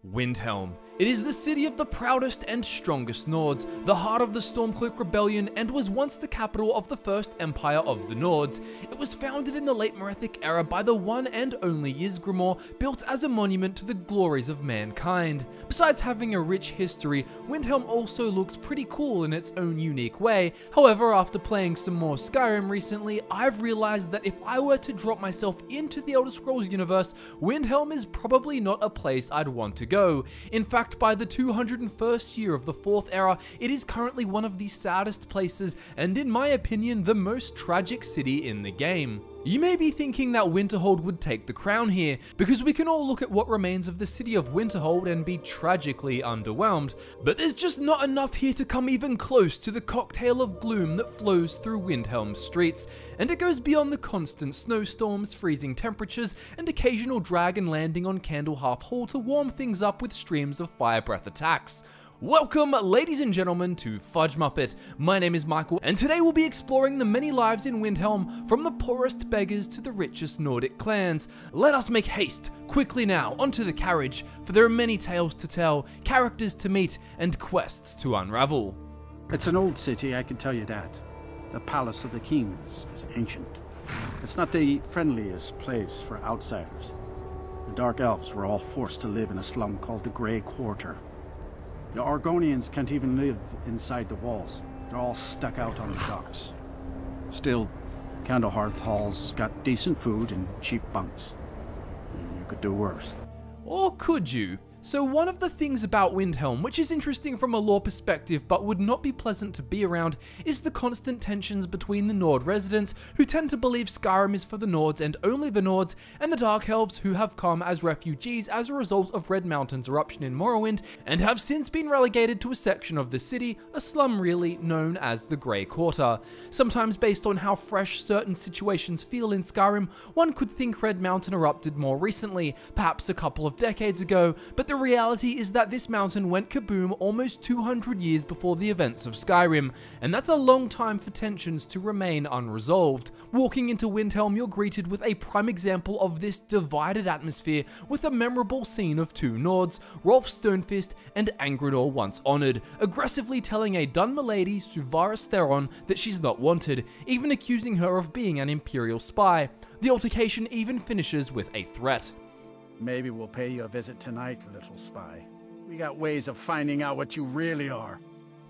Windhelm. It is the city of the proudest and strongest Nords, the heart of the Stormcloak Rebellion, and was once the capital of the First Empire of the Nords. It was founded in the late Merethic era by the one and only Ysgramor, built as a monument to the glories of mankind. Besides having a rich history, Windhelm also looks pretty cool in its own unique way. However, after playing some more Skyrim recently, I've realized that if I were to drop myself into the Elder Scrolls universe, Windhelm is probably not a place I'd want to go. In fact, by the 201st year of the 4th era, it is currently one of the saddest places and, in my opinion, the most tragic city in the game. You may be thinking that Winterhold would take the crown here, because we can all look at what remains of the city of Winterhold and be tragically underwhelmed, but there's just not enough here to come even close to the cocktail of gloom that flows through Windhelm's streets, and it goes beyond the constant snowstorms, freezing temperatures, and occasional dragon landing on Candlehearth Hall to warm things up with streams of fire breath attacks. Welcome, ladies and gentlemen, to FudgeMuppet. My name is Michael, and today we'll be exploring the many lives in Windhelm, from the poorest beggars to the richest Nordic clans. Let us make haste, quickly now, onto the carriage, for there are many tales to tell, characters to meet, and quests to unravel. It's an old city, I can tell you that. The Palace of the Kings is ancient. It's not the friendliest place for outsiders. The Dark Elves were all forced to live in a slum called the Grey Quarter. The Argonians can't even live inside the walls. They're all stuck out on the docks. Still, Candlehearth Hall's got decent food and cheap bunks. You could do worse. Or could you? So one of the things about Windhelm, which is interesting from a lore perspective but would not be pleasant to be around, is the constant tensions between the Nord residents, who tend to believe Skyrim is for the Nords and only the Nords, and the Dark Elves, who have come as refugees as a result of Red Mountain's eruption in Morrowind, and have since been relegated to a section of the city, a slum really, known as the Grey Quarter. Sometimes based on how fresh certain situations feel in Skyrim, one could think Red Mountain erupted more recently, perhaps a couple of decades ago, but the reality is that this mountain went kaboom almost 200 years before the events of Skyrim, and that's a long time for tensions to remain unresolved. Walking into Windhelm, you're greeted with a prime example of this divided atmosphere, with a memorable scene of two Nords, Rolf Stonefist and Angrenor Once Honored, aggressively telling a dun milady, Suvaris Theron, that she's not wanted, even accusing her of being an Imperial spy. The altercation even finishes with a threat. Maybe we'll pay you a visit tonight, little spy. We got ways of finding out what you really are.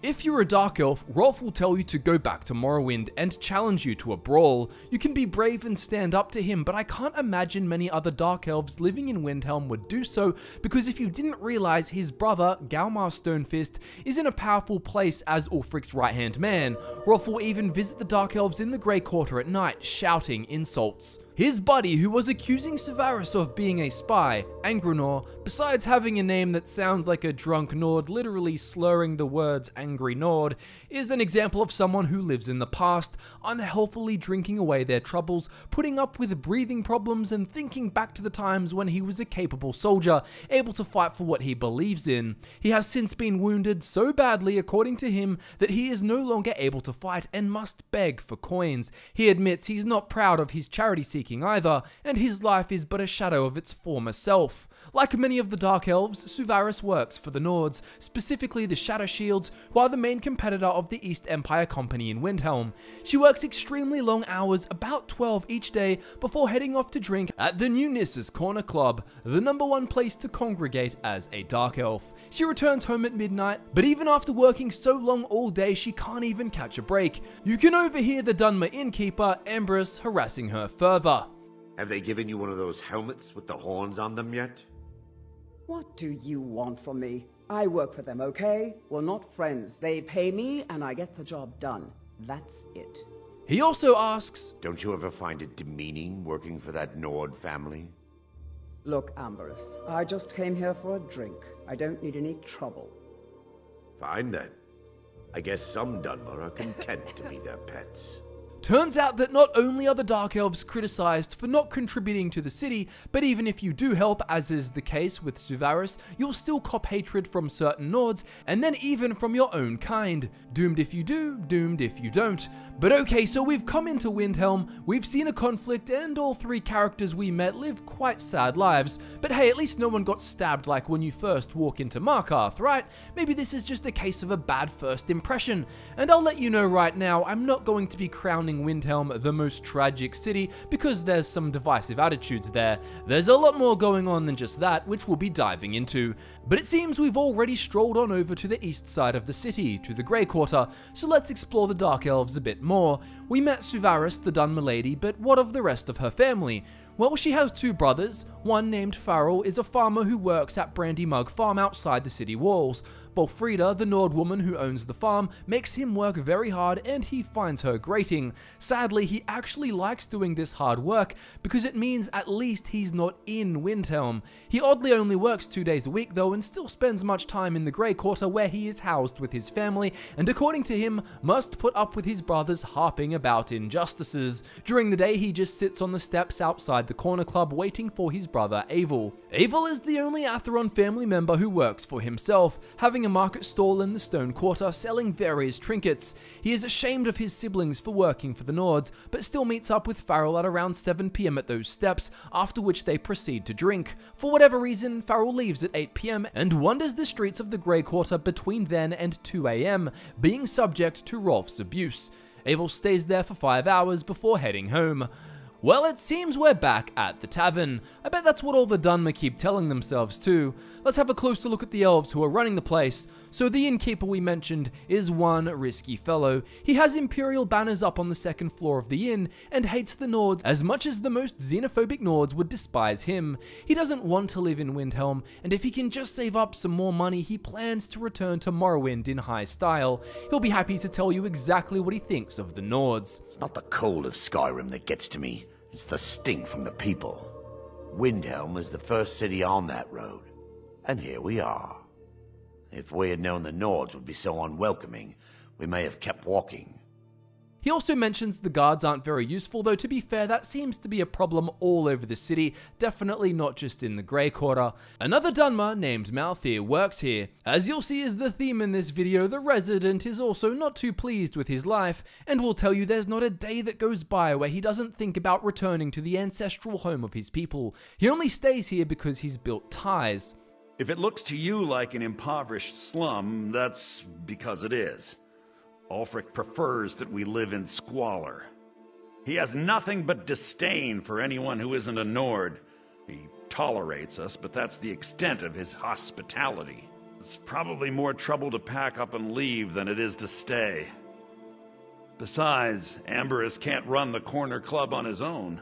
If you're a Dark Elf, Rolf will tell you to go back to Morrowind and challenge you to a brawl. You can be brave and stand up to him, but I can't imagine many other Dark Elves living in Windhelm would do so, because if you didn't realize, his brother, Galmar Stonefist, is in a powerful place as Ulfric's right-hand man. Rolf will even visit the Dark Elves in the Grey Quarter at night, shouting insults. His buddy, who was accusing Suvaris of being a spy, Angrenor, besides having a name that sounds like a drunk Nord literally slurring the words angry Nord, is an example of someone who lives in the past, unhealthily drinking away their troubles, putting up with breathing problems and thinking back to the times when he was a capable soldier, able to fight for what he believes in. He has since been wounded so badly, according to him, that he is no longer able to fight and must beg for coins. He admits he's not proud of his charity seeking either, and his life is but a shadow of its former self. Like many of the Dark Elves, Suvaris works for the Nords, specifically the Shadow Shields, who are the main competitor of the East Empire Company in Windhelm. She works extremely long hours, about 12 each day, before heading off to drink at the New Nissa's Corner Club, the #1 place to congregate as a Dark Elf. She returns home at midnight, but even after working so long all day, she can't even catch a break. You can overhear the Dunmer innkeeper, Ambrose, harassing her further. Have they given you one of those helmets with the horns on them yet? What do you want from me? I work for them, okay? We're not friends. They pay me and I get the job done. That's it. He also asks, Don't you ever find it demeaning working for that Nord family? Look, Ambrose, I just came here for a drink. I don't need any trouble. Fine then. I guess some Dunmer are content to be their pets. Turns out that not only are the Dark Elves criticized for not contributing to the city, but even if you do help, as is the case with Suvaris, you'll still cop hatred from certain Nords, and then even from your own kind. Doomed if you do, doomed if you don't. But okay, so we've come into Windhelm, we've seen a conflict, and all three characters we met live quite sad lives. But hey, at least no one got stabbed like when you first walk into Markarth, right? Maybe this is just a case of a bad first impression. And I'll let you know right now, I'm not going to be crowning Windhelm the most tragic city because there's some divisive attitudes there. There's a lot more going on than just that, which we'll be diving into. But it seems we've already strolled on over to the east side of the city, to the Grey Quarter, so let's explore the Dark Elves a bit more. We met Suvaris, the Dun Milady, but what of the rest of her family? Well, she has two brothers. One named Farrell is a farmer who works at Brandy Mug Farm outside the city walls. Bolfrida, the Nord woman who owns the farm, makes him work very hard and he finds her grating. Sadly, he actually likes doing this hard work because it means at least he's not in Windhelm. He oddly only works 2 days a week though and still spends much time in the Grey Quarter where he is housed with his family and according to him, must put up with his brothers harping about injustices. During the day, he just sits on the steps outside the Corner Club waiting for his brother Avel. Avel is the only Atheron family member who works for himself, having a market stall in the Stone Quarter selling various trinkets. He is ashamed of his siblings for working for the Nords, but still meets up with Farrell at around 7 PM at those steps, after which they proceed to drink. For whatever reason, Farrell leaves at 8 PM and wanders the streets of the Grey Quarter between then and 2 AM, being subject to Rolf's abuse. Avel stays there for 5 hours before heading home. Well, it seems we're back at the tavern. I bet that's what all the Dunmer keep telling themselves too. Let's have a closer look at the elves who are running the place. So the innkeeper we mentioned is one risky fellow. He has imperial banners up on the second floor of the inn and hates the Nords as much as the most xenophobic Nords would despise him. He doesn't want to live in Windhelm, and if he can just save up some more money, he plans to return to Morrowind in high style. He'll be happy to tell you exactly what he thinks of the Nords. It's not the cold of Skyrim that gets to me. It's the stink from the people. Windhelm is the first city on that road. And here we are. If we had known the Nords would be so unwelcoming, we may have kept walking. He also mentions the guards aren't very useful, though to be fair, that seems to be a problem all over the city, definitely not just in the Grey Quarter. Another Dunmer named Malthir works here. As you'll see is the theme in this video, the resident is also not too pleased with his life, and will tell you there's not a day that goes by where he doesn't think about returning to the ancestral home of his people. He only stays here because he's built ties. If it looks to you like an impoverished slum, that's because it is. Ulfric prefers that we live in squalor. He has nothing but disdain for anyone who isn't a Nord. He tolerates us, but that's the extent of his hospitality. It's probably more trouble to pack up and leave than it is to stay. Besides, Amberus can't run the Corner Club on his own.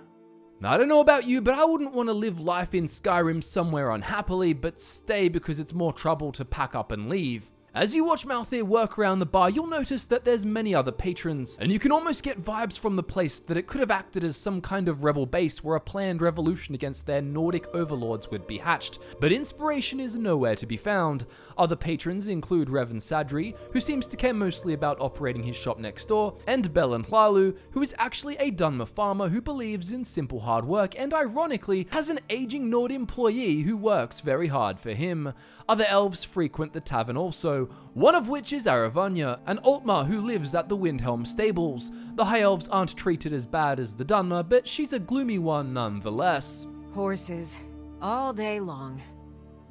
Now, I don't know about you, but I wouldn't want to live life in Skyrim somewhere unhappily, but stay because it's more trouble to pack up and leave. As you watch Malthir work around the bar, you'll notice that there's many other patrons, and you can almost get vibes from the place that it could have acted as some kind of rebel base where a planned revolution against their Nordic overlords would be hatched, but inspiration is nowhere to be found. Other patrons include Revan Sadri, who seems to care mostly about operating his shop next door, and Belan Hlalu, who is actually a Dunmer farmer who believes in simple hard work and ironically has an aging Nord employee who works very hard for him. Other elves frequent the tavern also, one of which is Aravanya, an Altmar who lives at the Windhelm stables. The High Elves aren't treated as bad as the Dunmer, but she's a gloomy one nonetheless. Horses. All day long.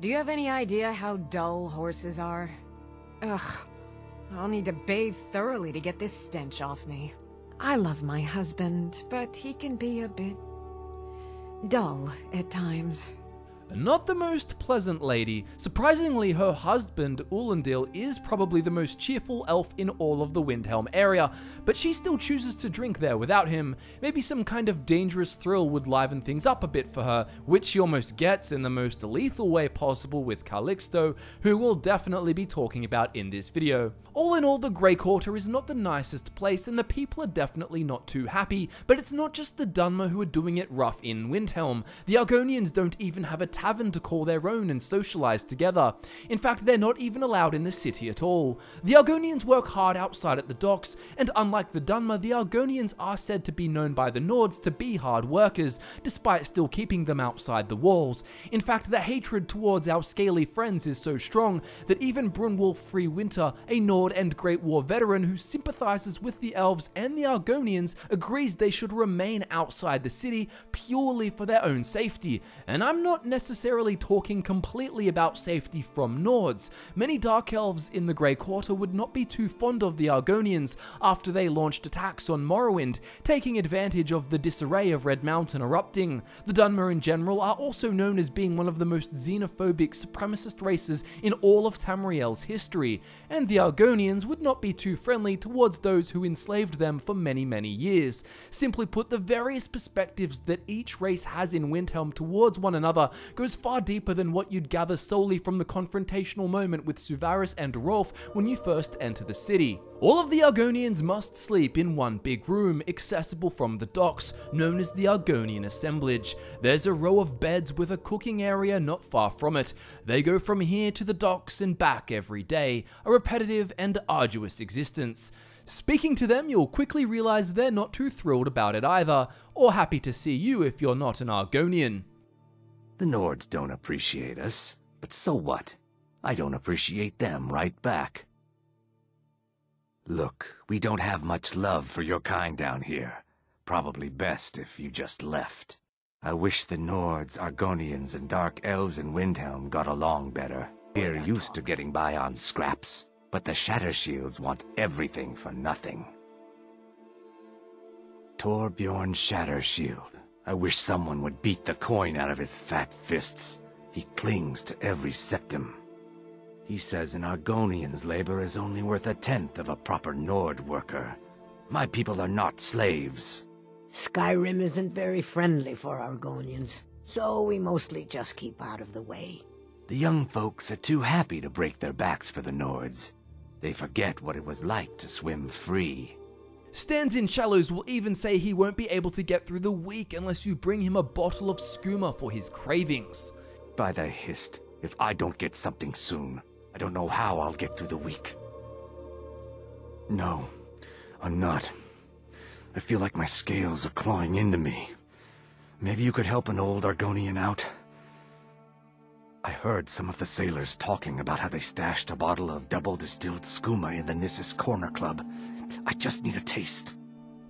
Do you have any idea how dull horses are? Ugh. I'll need to bathe thoroughly to get this stench off me. I love my husband, but he can be a bit dull at times. Not the most pleasant lady. Surprisingly, her husband, Ulendil, is probably the most cheerful elf in all of the Windhelm area, but she still chooses to drink there without him. Maybe some kind of dangerous thrill would liven things up a bit for her, which she almost gets in the most lethal way possible with Calixto, who we'll definitely be talking about in this video. All in all, the Grey Quarter is not the nicest place, and the people are definitely not too happy, but it's not just the Dunmer who are doing it rough in Windhelm. The Argonians don't even have a tavern to call their own and socialize together. In fact, they're not even allowed in the city at all. The Argonians work hard outside at the docks, and unlike the Dunmer, the Argonians are said to be known by the Nords to be hard workers, despite still keeping them outside the walls. In fact, the hatred towards our scaly friends is so strong that even Brunwulf Freewinter, a Nord and Great War veteran who sympathizes with the elves and the Argonians, agrees they should remain outside the city purely for their own safety. And I'm not necessarily talking completely about safety from Nords. Many Dark Elves in the Grey Quarter would not be too fond of the Argonians after they launched attacks on Morrowind, taking advantage of the disarray of Red Mountain erupting. The Dunmer in general are also known as being one of the most xenophobic supremacist races in all of Tamriel's history, and the Argonians would not be too friendly towards those who enslaved them for many years. Simply put, the various perspectives that each race has in Windhelm towards one another goes far deeper than what you'd gather solely from the confrontational moment with Suvaris and Rolf when you first enter the city. All of the Argonians must sleep in one big room, accessible from the docks, known as the Argonian Assemblage. There's a row of beds with a cooking area not far from it. They go from here to the docks and back every day, a repetitive and arduous existence. Speaking to them, you'll quickly realize they're not too thrilled about it either, or happy to see you if you're not an Argonian. The Nords don't appreciate us, but so what? I don't appreciate them right back. Look, we don't have much love for your kind down here. Probably best if you just left. I wish the Nords, Argonians, and Dark Elves in Windhelm got along better. They're used to getting by on scraps, but the Shattershields want everything for nothing. Torbjorn Shattershield. I wish someone would beat the coin out of his fat fists. He clings to every septum. He says an Argonian's labor is only worth 1/10 of a proper Nord worker. My people are not slaves. Skyrim isn't very friendly for Argonians, so we mostly just keep out of the way. The young folks are too happy to break their backs for the Nords. They forget what it was like to swim free. Stands in Shallows will even say he won't be able to get through the week unless you bring him a bottle of skooma for his cravings. By the Hist, if I don't get something soon, I don't know how I'll get through the week. No, I'm not. I feel like my scales are clawing into me. Maybe you could help an old Argonian out? I heard some of the sailors talking about how they stashed a bottle of double-distilled skooma in the Nissus Corner Club. I just need a taste.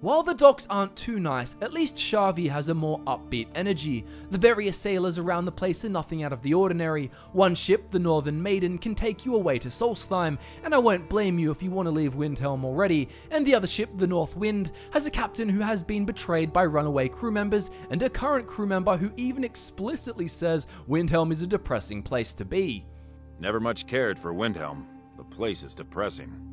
While the docks aren't too nice, at least Shavi has a more upbeat energy. The various sailors around the place are nothing out of the ordinary. One ship, the Northern Maiden, can take you away to Solstheim, and I won't blame you if you want to leave Windhelm already. And the other ship, the North Wind, has a captain who has been betrayed by runaway crew members, and a current crew member who even explicitly says Windhelm is a depressing place to be. Never much cared for Windhelm. The place is depressing.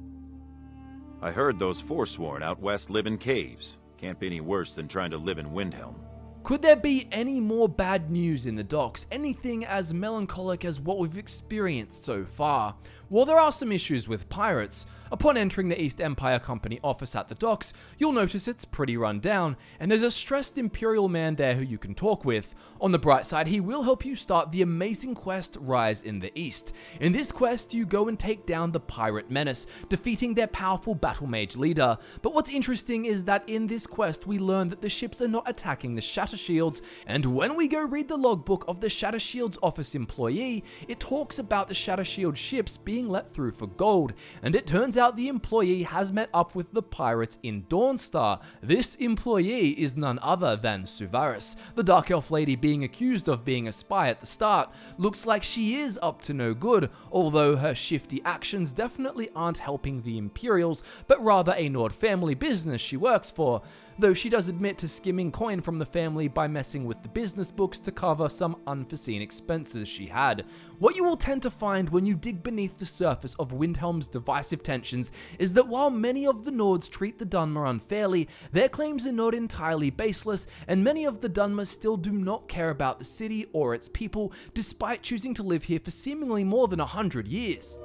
I heard those Forsworn out west live in caves. Can't be any worse than trying to live in Windhelm. Could there be any more bad news in the docks? Anything as melancholic as what we've experienced so far? Well, there are some issues with pirates. Upon entering the East Empire Company office at the docks, you'll notice it's pretty run down, and there's a stressed Imperial man there who you can talk with. On the bright side, he will help you start the amazing quest Rise in the East. In this quest, you go and take down the Pirate Menace, defeating their powerful battle mage leader. But what's interesting is that in this quest, we learn that the ships are not attacking the Shattershields, and when we go read the logbook of the Shattershield's office employee, it talks about the Shattershield ships being let through for gold, and it turns out the employee has met up with the pirates in Dawnstar. This employee is none other than Suvaris. The Dark Elf lady being accused of being a spy at the start looks like she is up to no good, although her shifty actions definitely aren't helping the Imperials, but rather a Nord family business she works for. Though she does admit to skimming coin from the family by messing with the business books to cover some unforeseen expenses she had. What you will tend to find when you dig beneath the surface of Windhelm's divisive tensions is that while many of the Nords treat the Dunmer unfairly, their claims are not entirely baseless, and many of the Dunmer still do not care about the city or its people, despite choosing to live here for seemingly more than 100 years.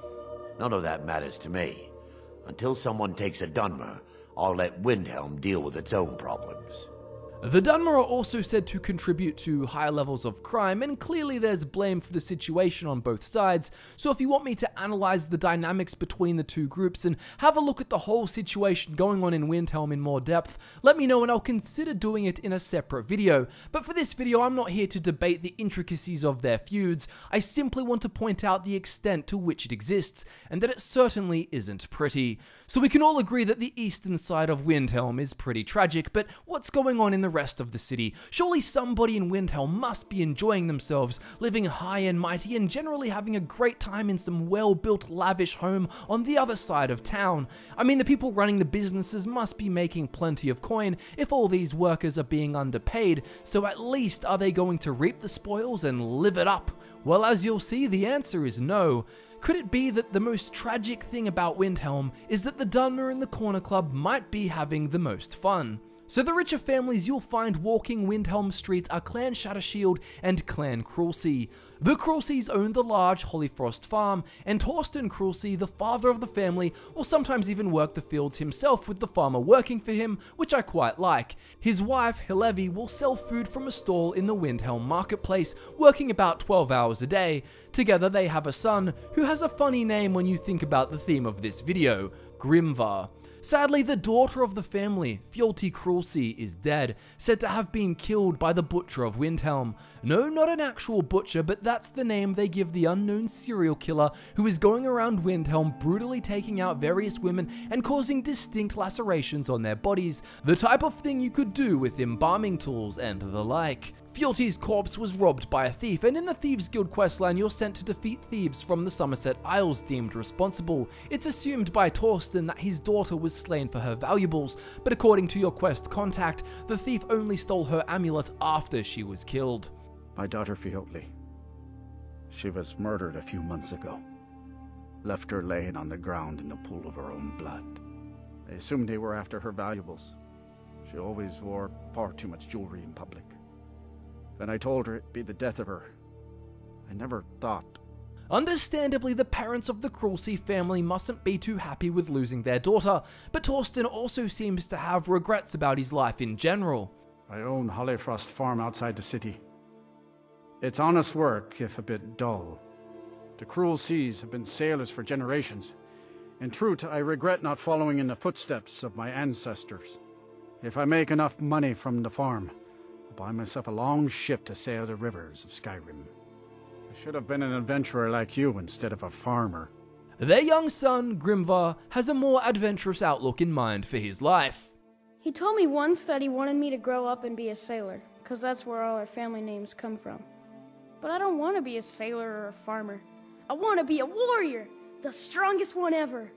None of that matters to me. Until someone takes a Dunmer, I'll let Windhelm deal with its own problems. The Dunmer are also said to contribute to higher levels of crime, and clearly there's blame for the situation on both sides, so if you want me to analyze the dynamics between the two groups and have a look at the whole situation going on in Windhelm in more depth, let me know and I'll consider doing it in a separate video. But for this video, I'm not here to debate the intricacies of their feuds, I simply want to point out the extent to which it exists, and that it certainly isn't pretty. So we can all agree that the eastern side of Windhelm is pretty tragic, but what's going on in the rest of the city? Surely somebody in Windhelm must be enjoying themselves, living high and mighty and generally having a great time in some well-built lavish home on the other side of town. I mean, the people running the businesses must be making plenty of coin if all these workers are being underpaid, so at least are they going to reap the spoils and live it up? Well, as you'll see, the answer is no. Could it be that the most tragic thing about Windhelm is that the Dunmer and the Corner Club might be having the most fun? So the richer families you'll find walking Windhelm streets are Clan Shattershield and Clan Cruelseay. The Cruelseys own the large Holyfrost farm, and Torsten Cruelseay, the father of the family, will sometimes even work the fields himself with the farmer working for him, which I quite like. His wife, Hilevi, will sell food from a stall in the Windhelm marketplace, working about 12 hours a day. Together they have a son, who has a funny name when you think about the theme of this video, Grimvar. Sadly, the daughter of the family, Fjalti Cruelseay, is dead, said to have been killed by the Butcher of Windhelm. No, not an actual butcher, but that's the name they give the unknown serial killer who is going around Windhelm brutally taking out various women and causing distinct lacerations on their bodies, the type of thing you could do with embalming tools and the like. Fjalti's corpse was robbed by a thief, and in the Thieves Guild questline you're sent to defeat thieves from the Somerset Isles deemed responsible. It's assumed by Torsten that his daughter was slain for her valuables, but according to your quest contact, the thief only stole her amulet after she was killed. My daughter Fjalti. She was murdered a few months ago. Left her laying on the ground in the pool of her own blood. I assumed they were after her valuables. She always wore far too much jewelry in public. Then I told her it'd be the death of her. I never thought. Understandably, the parents of the Cruelseay family mustn't be too happy with losing their daughter, but Torsten also seems to have regrets about his life in general. I own Holyfrost Farm outside the city. It's honest work, if a bit dull. The Cruelseys have been sailors for generations. In truth, I regret not following in the footsteps of my ancestors. If I make enough money from the farm, I'll buy myself a long ship to sail the rivers of Skyrim. I should have been an adventurer like you instead of a farmer. Their young son, Grimvar, has a more adventurous outlook in mind for his life. He told me once that he wanted me to grow up and be a sailor, because that's where all our family names come from. But I don't want to be a sailor or a farmer. I want to be a warrior, the strongest one ever.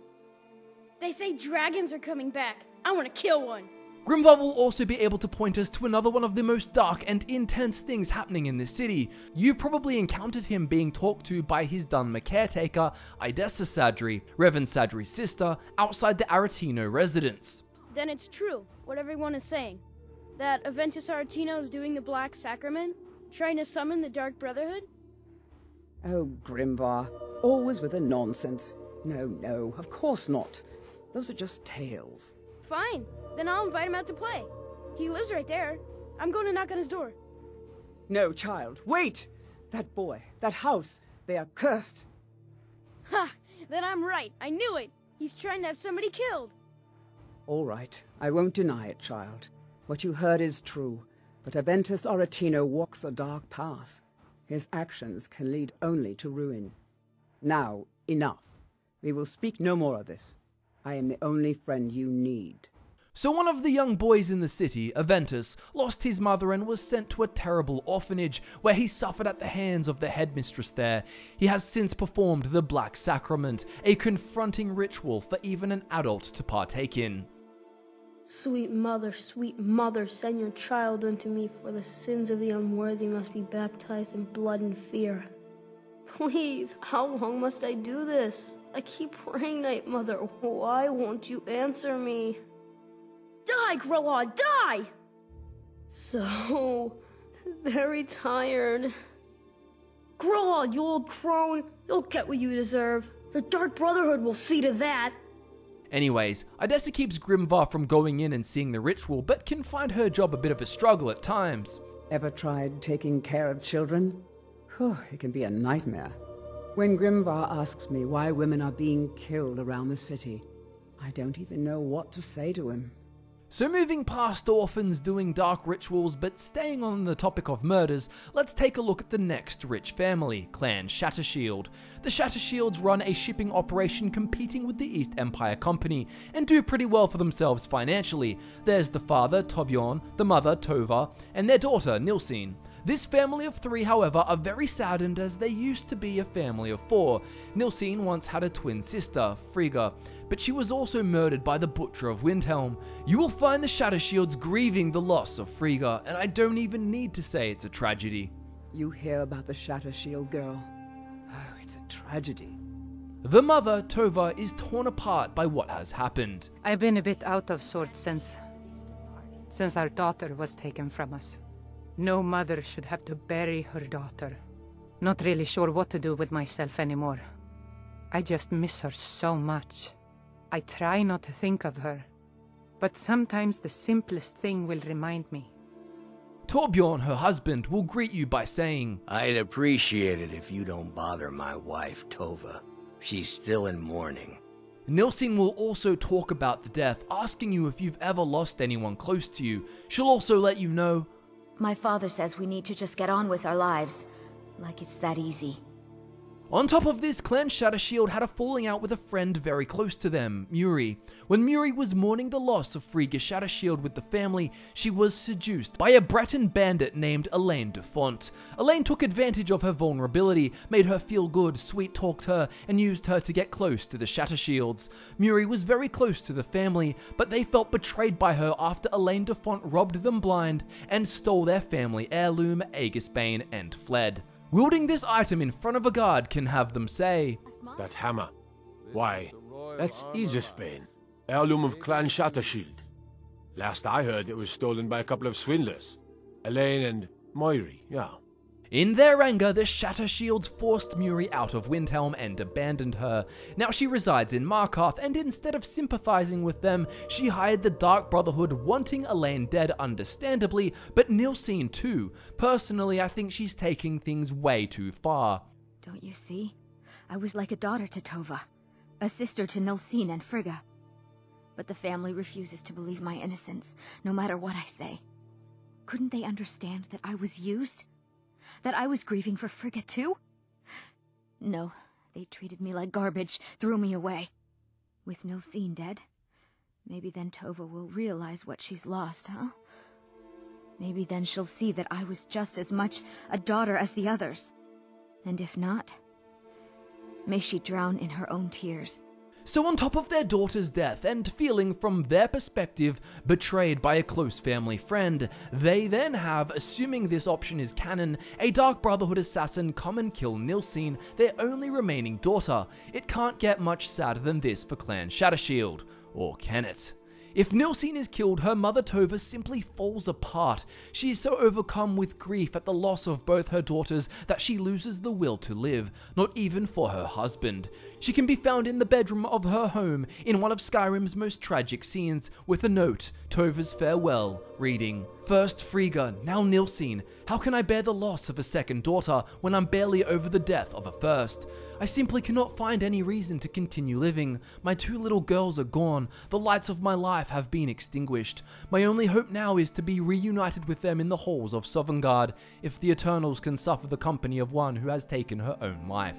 They say dragons are coming back. I want to kill one. Grimvar will also be able to point us to another one of the most dark and intense things happening in this city. You probably encountered him being talked to by his Dunmer caretaker, Idessa Sadri, Revan Sadri's sister, outside the Aretino residence. Then it's true, what everyone is saying. That Aventus Aretino is doing the Black Sacrament, trying to summon the Dark Brotherhood? Oh, Grimvar, always with the nonsense. No, of course not. Those are just tales. Fine, then I'll invite him out to play. He lives right there. I'm going to knock on his door. No, child, wait! That boy, that house, they are cursed. Ha! Then I'm right. I knew it. He's trying to have somebody killed. All right, I won't deny it, child. What you heard is true, but Aventus Aretino walks a dark path. His actions can lead only to ruin. Now, enough. We will speak no more of this. I am the only friend you need. So one of the young boys in the city, Aventus, lost his mother and was sent to a terrible orphanage where he suffered at the hands of the headmistress there. He has since performed the Black Sacrament, a confronting ritual for even an adult to partake in. Sweet mother, send your child unto me, for the sins of the unworthy must be baptized in blood and fear. Please, how long must I do this? I keep praying, Night Mother. Why won't you answer me? Die, Grelod, die! So very tired. Grelod, you old crone, you'll get what you deserve. The Dark Brotherhood will see to that. Anyways, Idessa keeps Grimvar from going in and seeing the ritual, but can find her job a bit of a struggle at times. Ever tried taking care of children? Whew, it can be a nightmare. When Grimvar asks me why women are being killed around the city, I don't even know what to say to him. So moving past orphans doing dark rituals, but staying on the topic of murders, let's take a look at the next rich family, Clan Shattershield. The Shattershields run a shipping operation competing with the East Empire Company, and do pretty well for themselves financially. There's the father, Torbjorn, the mother, Tova, and their daughter, Nilsine. This family of 3, however, are very saddened as they used to be a family of 4. Nilsine once had a twin sister, Frigga, but she was also murdered by the Butcher of Windhelm. You will find the Shattershields grieving the loss of Frigga, and I don't even need to say it's a tragedy. You hear about the Shattershield girl? Oh, it's a tragedy. The mother, Tova, is torn apart by what has happened. I've been a bit out of sorts since our daughter was taken from us. No mother should have to bury her daughter. Not really sure what to do with myself anymore. I just miss her so much. I try not to think of her, but sometimes the simplest thing will remind me. Torbjorn, her husband, will greet you by saying, "I'd appreciate it if you don't bother my wife, Tova. She's still in mourning." Nilsine will also talk about the death, asking you if you've ever lost anyone close to you. She'll also let you know, "My father says we need to just get on with our lives. Like it's that easy." On top of this, Clan Shattershield had a falling out with a friend very close to them, Muri. When Muri was mourning the loss of Frigga Shattershield with the family, she was seduced by a Breton bandit named Elaine de Font. Elaine took advantage of her vulnerability, made her feel good, sweet-talked her, and used her to get close to the Shattershields. Muri was very close to the family, but they felt betrayed by her after Elaine de Font robbed them blind and stole their family heirloom, Aegisbane, and fled. Wielding this item in front of a guard can have them say, "That hammer. Why, that's Aegisbane, heirloom of Clan Shattershield. Last I heard, it was stolen by a couple of swindlers. Elaine and Moiri, yeah." In their anger, the Shattershields forced Muri out of Windhelm and abandoned her. Now she resides in Markarth, and instead of sympathizing with them, she hired the Dark Brotherhood, wanting Elaine dead understandably, but Nilsine too. Personally, I think she's taking things way too far. "Don't you see? I was like a daughter to Tova, a sister to Nilsine and Frigga. But the family refuses to believe my innocence, no matter what I say. Couldn't they understand that I was used? That I was grieving for Frigga too? No, they treated me like garbage, threw me away. With Nilsine dead, maybe then Tova will realize what she's lost, huh? Maybe then she'll see that I was just as much a daughter as the others. And if not, may she drown in her own tears." So on top of their daughter's death and feeling from their perspective betrayed by a close family friend, they then have, assuming this option is canon, a Dark Brotherhood assassin come and kill Nilsine, their only remaining daughter. It can't get much sadder than this for Clan Shattershield, or can it? If Nilsine is killed, her mother Tova simply falls apart. She is so overcome with grief at the loss of both her daughters that she loses the will to live, not even for her husband. She can be found in the bedroom of her home in one of Skyrim's most tragic scenes, with a note, Tova's farewell, reading, "First Frigga, now Nilsine. How can I bear the loss of a second daughter when I'm barely over the death of a first? I simply cannot find any reason to continue living. My 2 little girls are gone. The lights of my life have been extinguished. My only hope now is to be reunited with them in the halls of Sovngarde, if the Eternals can suffer the company of one who has taken her own life.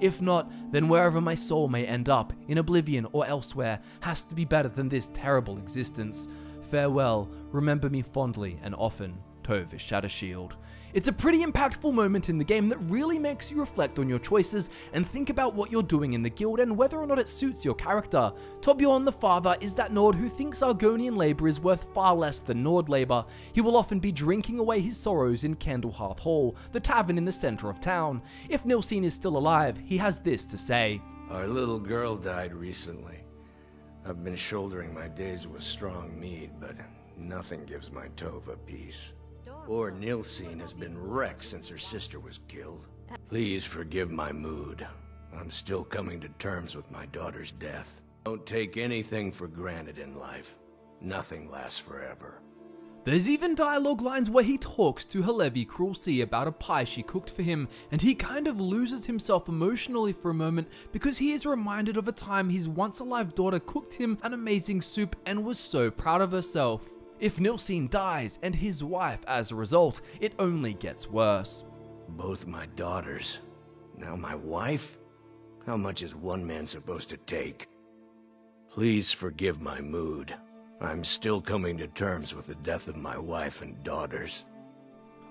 If not, then wherever my soul may end up, in Oblivion or elsewhere, has to be better than this terrible existence. Farewell, remember me fondly and often, Tova Shattershield." It's a pretty impactful moment in the game that really makes you reflect on your choices and think about what you're doing in the guild and whether or not it suits your character. Torbjorn the father is that Nord who thinks Argonian labor is worth far less than Nord labor. He will often be drinking away his sorrows in Candlehearth Hall, the tavern in the center of town. If Nilsine is still alive, he has this to say. "Our little girl died recently. I've been shouldering my days with strong mead, but nothing gives my Tova peace. Poor Nilsine has been wrecked since her sister was killed. Please forgive my mood. I'm still coming to terms with my daughter's death." Don't take anything for granted in life. Nothing lasts forever. There's even dialogue lines where he talks to Halevi Cruelty about a pie she cooked for him, and he kind of loses himself emotionally for a moment because he is reminded of a time his once-alive daughter cooked him an amazing soup and was so proud of herself. If Nilsine dies, and his wife as a result, it only gets worse. Both my daughters. Now my wife? How much is one man supposed to take? Please forgive my mood. I'm still coming to terms with the death of my wife and daughters.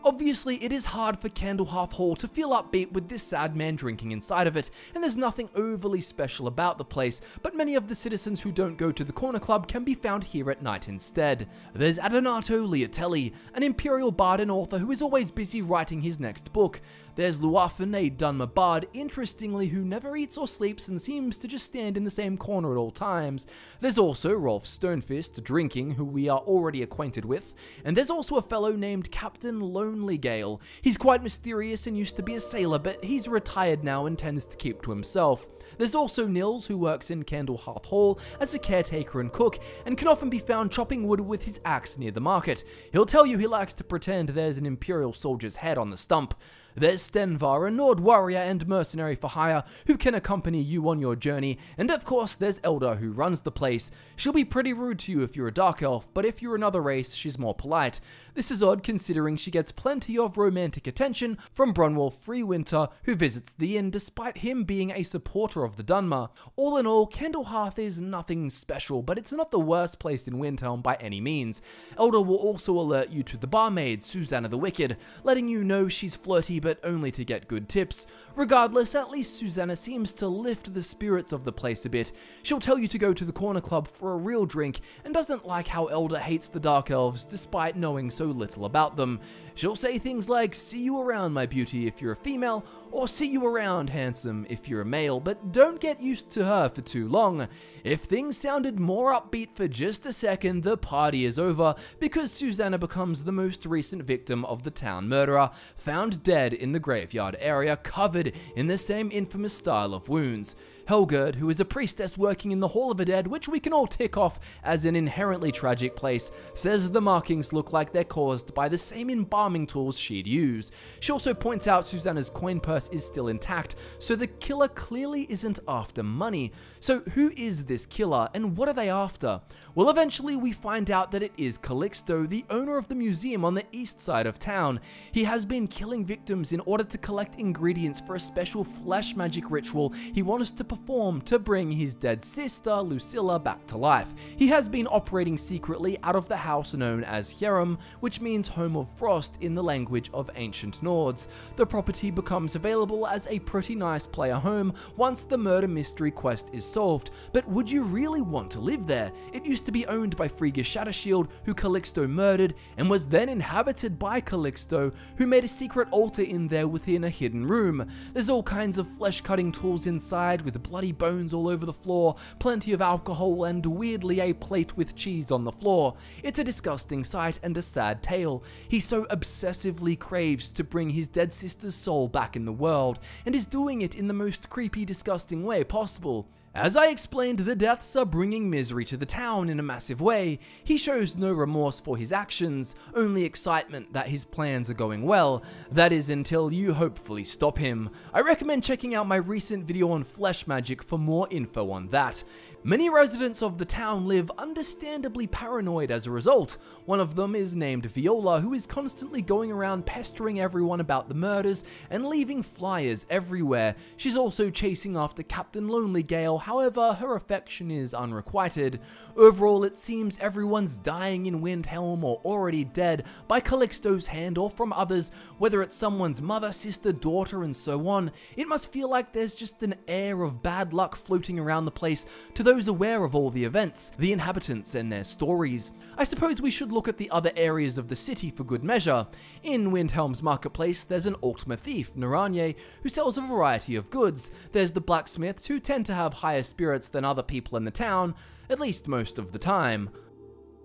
Obviously, it is hard for Candlehearth Hall to feel upbeat with this sad man drinking inside of it, and there's nothing overly special about the place, but many of the citizens who don't go to the Corner Club can be found here at night instead. There's Adonato Leotelli, an Imperial bard and author who is always busy writing his next book. There's Luafin, a Dunmer bard, interestingly, who never eats or sleeps and seems to just stand in the same corner at all times. There's also Rolf Stonefist, drinking, who we are already acquainted with, and there's also a fellow named Captain Lonely Gale. He's quite mysterious and used to be a sailor, but he's retired now and tends to keep to himself. There's also Nils, who works in Candlehearth Hall as a caretaker and cook, and can often be found chopping wood with his axe near the market. He'll tell you he likes to pretend there's an Imperial soldier's head on the stump. There's Stenvar, a Nord warrior and mercenary for hire, who can accompany you on your journey, and of course there's Elda, who runs the place. She'll be pretty rude to you if you're a Dark Elf, but if you're another race, she's more polite. This is odd considering she gets plenty of romantic attention from Brunwolf Freewinter, who visits the inn despite him being a supporter of the Dunmer. All in all, Candlehearth is nothing special, but it's not the worst place in Windhelm by any means. Elda will also alert you to the barmaid, Susanna the Wicked, letting you know she's flirty but only to get good tips. Regardless, at least Susanna seems to lift the spirits of the place a bit. She'll tell you to go to the Corner Club for a real drink, and doesn't like how Elda hates the Dark Elves despite knowing so little about them. She'll say things like, "See you around, my beauty," if you're a female, or "See you around, handsome," if you're a male, but don't get used to her for too long. If things sounded more upbeat for just a second, the party is over, because Susanna becomes the most recent victim of the town murderer, found dead in the graveyard area, covered in the same infamous style of wounds. Helgerd, who is a priestess working in the Hall of the Dead, which we can all tick off as an inherently tragic place, says the markings look like they're caused by the same embalming tools she'd use. She also points out Susanna's coin purse is still intact, so the killer clearly isn't after money. So who is this killer, and what are they after? Well, eventually we find out that it is Calixto, the owner of the museum on the east side of town. He has been killing victims in order to collect ingredients for a special flesh magic ritual he wants to perform to bring his dead sister, Lucilla, back to life. He has been operating secretly out of the house known as Hierum, which means Home of Frost in the language of ancient Nords. The property becomes available as a pretty nice player home once the murder mystery quest is solved, but would you really want to live there? It used to be owned by Frigga Shadowshield, who Calixto murdered, and was then inhabited by Calixto, who made a secret altar in there within a hidden room. There's all kinds of flesh-cutting tools inside with bloody bones all over the floor, plenty of alcohol, and weirdly a plate with cheese on the floor. It's a disgusting sight and a sad tale. He so obsessively craves to bring his dead sister's soul back in the world, and is doing it in the most creepy, disgusting way possible. As I explained, the deaths are bringing misery to the town in a massive way. He shows no remorse for his actions, only excitement that his plans are going well. That is until you hopefully stop him. I recommend checking out my recent video on flesh magic for more info on that. Many residents of the town live understandably paranoid as a result. One of them is named Viola, who is constantly going around pestering everyone about the murders and leaving flyers everywhere. She's also chasing after Captain Lonely Gale, however, her affection is unrequited. Overall, it seems everyone's dying in Windhelm or already dead by Calixto's hand or from others, whether it's someone's mother, sister, daughter, and so on. It must feel like there's just an air of bad luck floating around the place to those aware of all the events, the inhabitants, and their stories. I suppose we should look at the other areas of the city for good measure. In Windhelm's marketplace, there's an Altmer thief, Naranye, who sells a variety of goods. There's the blacksmiths, who tend to have higher spirits than other people in the town, at least most of the time.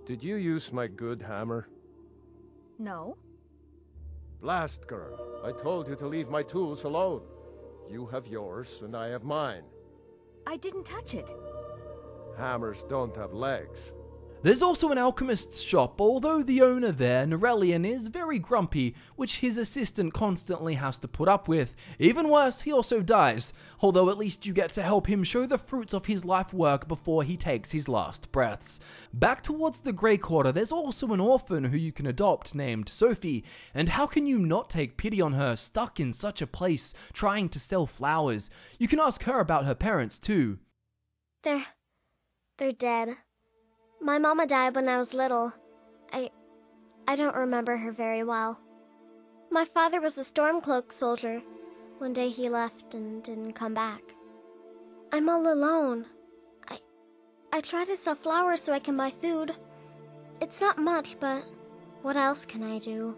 Did you use my good hammer? No. Blast girl, I told you to leave my tools alone. You have yours and I have mine. I didn't touch it. Hammers don't have legs. There's also an alchemist's shop, although the owner there, Norellian, is very grumpy, which his assistant constantly has to put up with. Even worse, he also dies, although at least you get to help him show the fruits of his life work before he takes his last breaths. Back towards the Grey Quarter, there's also an orphan who you can adopt named Sophie, and how can you not take pity on her, stuck in such a place, trying to sell flowers? You can ask her about her parents too. They're dead. My mama died when I was little. I don't remember her very well. My father was a Stormcloak soldier. One day he left and didn't come back. I'm all alone. I try to sell flowers so I can buy food. It's not much, but what else can I do?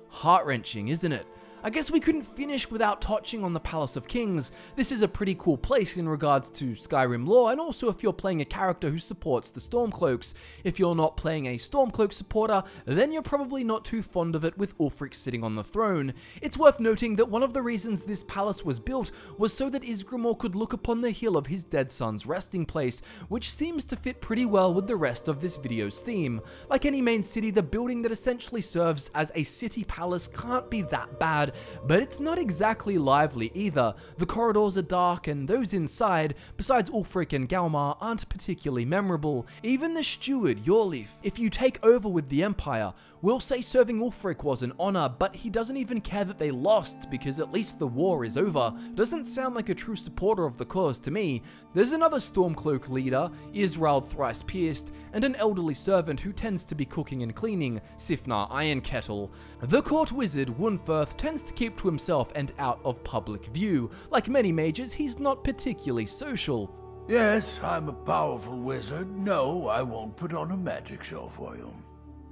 Heart-wrenching, isn't it? I guess we couldn't finish without touching on the Palace of Kings. This is a pretty cool place in regards to Skyrim lore, and also if you're playing a character who supports the Stormcloaks. If you're not playing a Stormcloak supporter, then you're probably not too fond of it with Ulfric sitting on the throne. It's worth noting that one of the reasons this palace was built was so that Ysgramor could look upon the hill of his dead son's resting place, which seems to fit pretty well with the rest of this video's theme. Like any main city, the building that essentially serves as a city palace can't be that bad, but it's not exactly lively either. The corridors are dark, and those inside, besides Ulfric and Galmar, aren't particularly memorable. Even the steward, Yorleif, if you take over with the Empire, will say serving Ulfric was an honor, but he doesn't even care that they lost, because at least the war is over. Doesn't sound like a true supporter of the cause to me. There's another Stormcloak leader, Israel Thrice Pierced, and an elderly servant who tends to be cooking and cleaning, Sifnar Ironkettle. The court wizard, Wunferth, tends to keep to himself and out of public view. Like many mages, he's not particularly social. Yes, I'm a powerful wizard. No, I won't put on a magic show for you.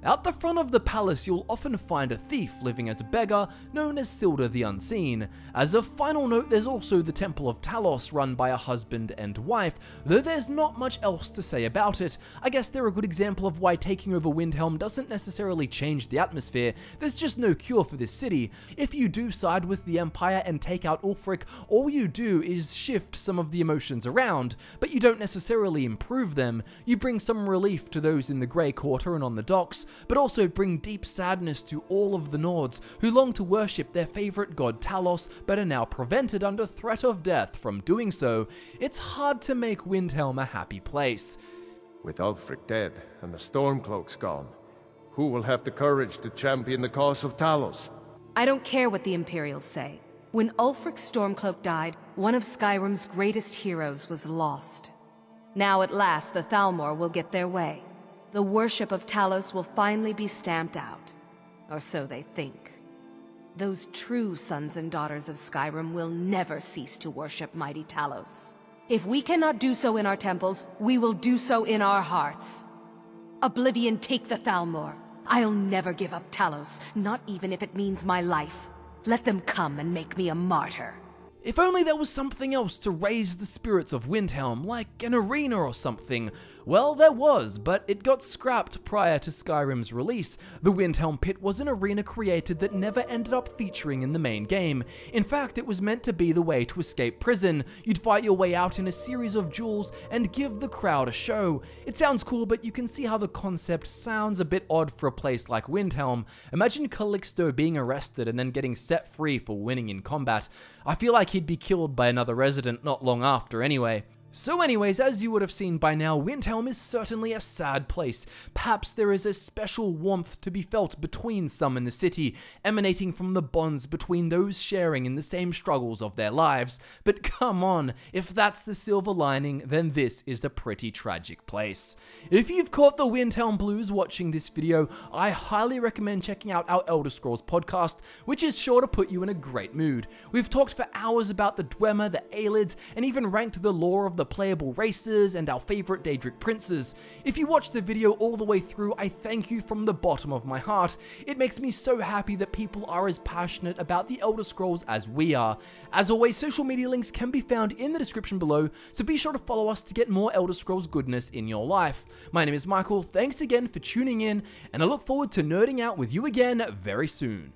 Out the front of the palace, you'll often find a thief living as a beggar, known as Silda the Unseen. As a final note, there's also the Temple of Talos, run by a husband and wife, though there's not much else to say about it. I guess they're a good example of why taking over Windhelm doesn't necessarily change the atmosphere. There's just no cure for this city. If you do side with the Empire and take out Ulfric, all you do is shift some of the emotions around, but you don't necessarily improve them. You bring some relief to those in the Grey Quarter and on the docks, but also bring deep sadness to all of the Nords who long to worship their favorite god Talos, but are now prevented under threat of death from doing so. It's hard to make Windhelm a happy place. With Ulfric dead and the Stormcloaks gone, who will have the courage to champion the cause of Talos? I don't care what the Imperials say. When Ulfric Stormcloak died, one of Skyrim's greatest heroes was lost. Now at last the Thalmor will get their way. The worship of Talos will finally be stamped out. Or so they think. Those true sons and daughters of Skyrim will never cease to worship mighty Talos. If we cannot do so in our temples, we will do so in our hearts. Oblivion, take the Thalmor. I'll never give up Talos, not even if it means my life. Let them come and make me a martyr. If only there was something else to raise the spirits of Windhelm, like an arena or something. Well, there was, but it got scrapped prior to Skyrim's release. The Windhelm Pit was an arena created that never ended up featuring in the main game. In fact, it was meant to be the way to escape prison. You'd fight your way out in a series of duels and give the crowd a show. It sounds cool, but you can see how the concept sounds a bit odd for a place like Windhelm. Imagine Calixto being arrested and then getting set free for winning in combat. I feel like he'd be killed by another resident not long after anyway. So anyways, as you would have seen by now, Windhelm is certainly a sad place. Perhaps there is a special warmth to be felt between some in the city, emanating from the bonds between those sharing in the same struggles of their lives. But come on, if that's the silver lining, then this is a pretty tragic place. If you've caught the Windhelm blues watching this video, I highly recommend checking out our Elder Scrolls podcast, which is sure to put you in a great mood. We've talked for hours about the Dwemer, the Aelids, and even ranked the lore of the playable races and our favorite Daedric princes. If you watch the video all the way through, I thank you from the bottom of my heart. It makes me so happy that people are as passionate about the Elder Scrolls as we are. As always, social media links can be found in the description below, so be sure to follow us to get more Elder Scrolls goodness in your life. My name is Michael, thanks again for tuning in, and I look forward to nerding out with you again very soon.